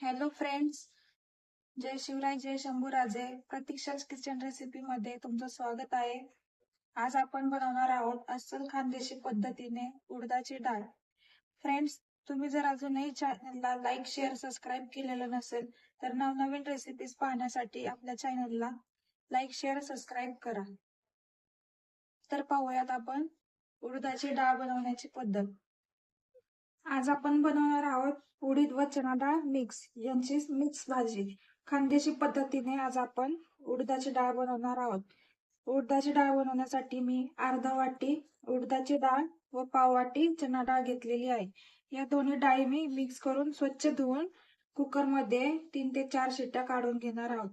Hello friends, जय शिवराय, जय Shambhuraje. प्रतीक्षाच kitchen recipe मध्ये तुमचं स्वागत आहे. आज आपण बनवणार आहोत अस्सल खानदेशी पद्धतीने उडदाची डाळ. फ्रेंड्स, तुम्ही जर अजूनही चॅनलला लाईक, शेअर, सबस्क्राईब केलेलं नसेल तर नवनवीन रेसिपीज पाहण्यासाठी आपल्या चॅनलला लाईक, शेअर, सबस्क्राईब करा. तर पाहूयात आपण उडदाची डाळ बनवण्याची पद्धत. आज आपण बनवणार आहोत उडीद व चणा डाळ मिक्स यांची मिक्स भाजी. खानदेशी पद्धतीने आज आपण उडदाची डाळ बनवणार आहोत. उडदाची डाळ बनवण्यासाठी मी अर्धा वाटी उडदाची डाळ व पाव वाटी चणा डाळ घेतलेली आहे. या दोन्ही डाळी मी मिक्स करून स्वच्छ धुवून कुकरमध्ये 3 ते 4 शिट्ट्या काढून घेणार आहोत.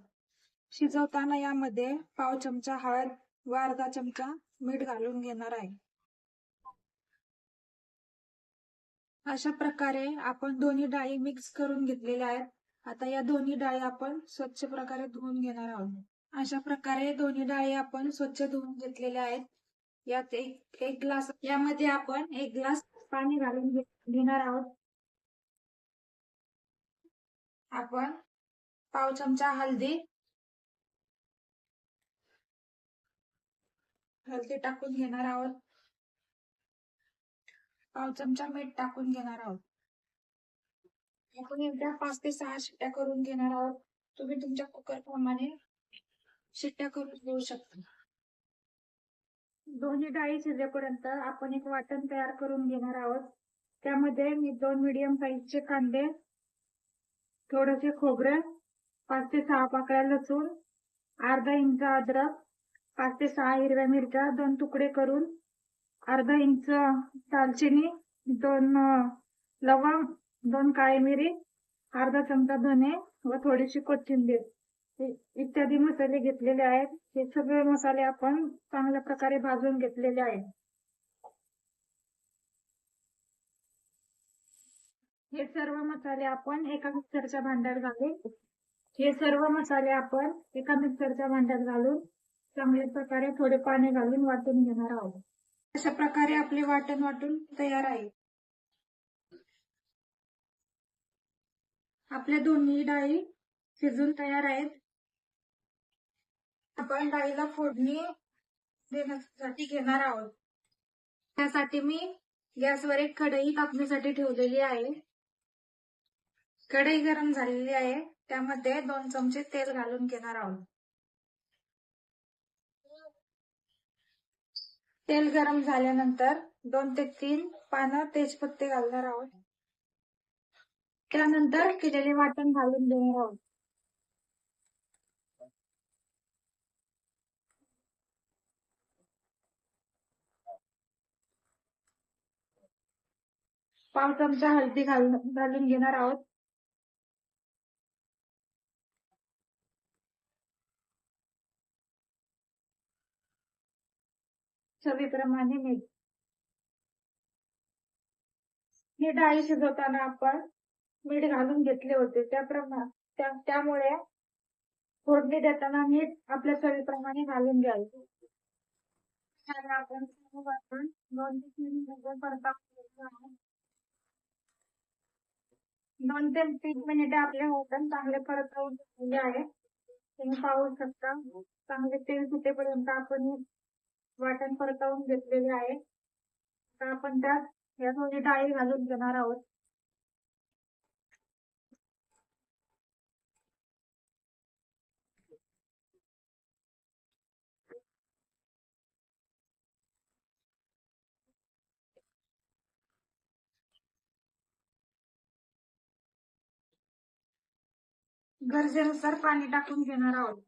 शिजवताना यामध्ये पाव चमचा हळद व अर्धा चमचा मीठ घालून घेणार आहे. अशा प्रकारे आपण दोन्ही डाळी मिक्स करून घेतलेल्या आहेत. आता या दोन्ही डाळी आपण स्वच्छ प्रकारे धुवून घेणार आहोत. अशा प्रकारे दोन्ही डाळी आपण स्वच्छ धुवून घेतलेल्या आहेत. यात एक ग्लास यामध्ये आपण 1 ग्लास पाणी घालून घेणार आहोत. आपण पाव चमचा हळदी टाकून घेणार आहोत. पाव चमचा मीठ टाकून घेणार आहोत. आपण एकदा 5 ते 6 शिट्ट्या करून घेणार आहोत. तुम्ही तुमच्या कुकर प्रमाणे शिट्ट्या करून घेऊ शकता. दोन्ही डाळी शिजेपर्यंत आपण एक वाटण तयार करून घेणार आहोत. त्यामध्ये मी 2 मीडियम साईजचे कांदे, थोडेसे खोबरे, 5 ते 6 पाकळ्या लसूण, अर्धा इंच अद्रक, 5 ते 6 हिरव्या मिरच्या 2 तुकडे करून, अर्धा इंच दालचिनी, 2 लवंग, 2 काळी मिरी, अर्धा चमचा धने व थोडीशी कोथिंबीर इत्यादी मसाले घेतलेले आहेत. हे सगळे मसाले आपण चांगल्या प्रकारे भाजून घेतलेले आहेत. हे सर्व मसाले आपण एका मिक्सरच्या भांड्यात घालून चांगल्या प्रकारे थोडे पाणी घालून वाटून घेणार आहोत. अशा प्रकारे आपले वाटण वाटून तयार आहे. आपल्या दोन्ही डाळी शिजून तयार आहेत. आपण डाळीला फोडणी देण्यासाठी घेणार आहोत. त्यासाठी मी गॅसवर एक कढई तापण्यासाठी ठेवलेली आहे. कढई गरम झालेली आहे. त्यामध्ये 2 चमचे तेल घालून घेणार आहोत. तेल गरम झाल्यानंतर 2 ते 3 पानं तेजपत्ते घालणार आहोत. त्यानंतर केलेले वाटण घालून देणार आहोत. पाव चमचा हळदी घालून घेणार आहोत. चवीप्रमाणे मीठ. हे डाळी शिजवताना आपण मीठ घालून घेतले होते. त्यामुळे फोडणी देताना मीठ आपल्या चवीप्रमाणे घालून घ्यायचे. आपण 2 ते 3 मिनिटे परतावून 2 ते 3 मिनिटे आपले वाटण चांगले परतवून घेतलेले आहे. तुम्ही पाहू शकता चांगले तेल सुटेपर्यंत आपण वाटण परतवून घेतलेले आहे. आता आपण त्यात या दोन्ही डाळी घालून घेणार आहोत. गरजेनुसार पाणी टाकून घेणार आहोत.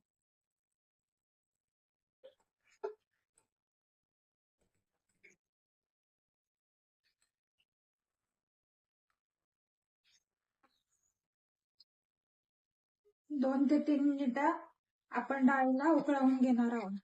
दोन ते 3 मिनिटं आपण डाळीला उकळवून घेणार आहोत.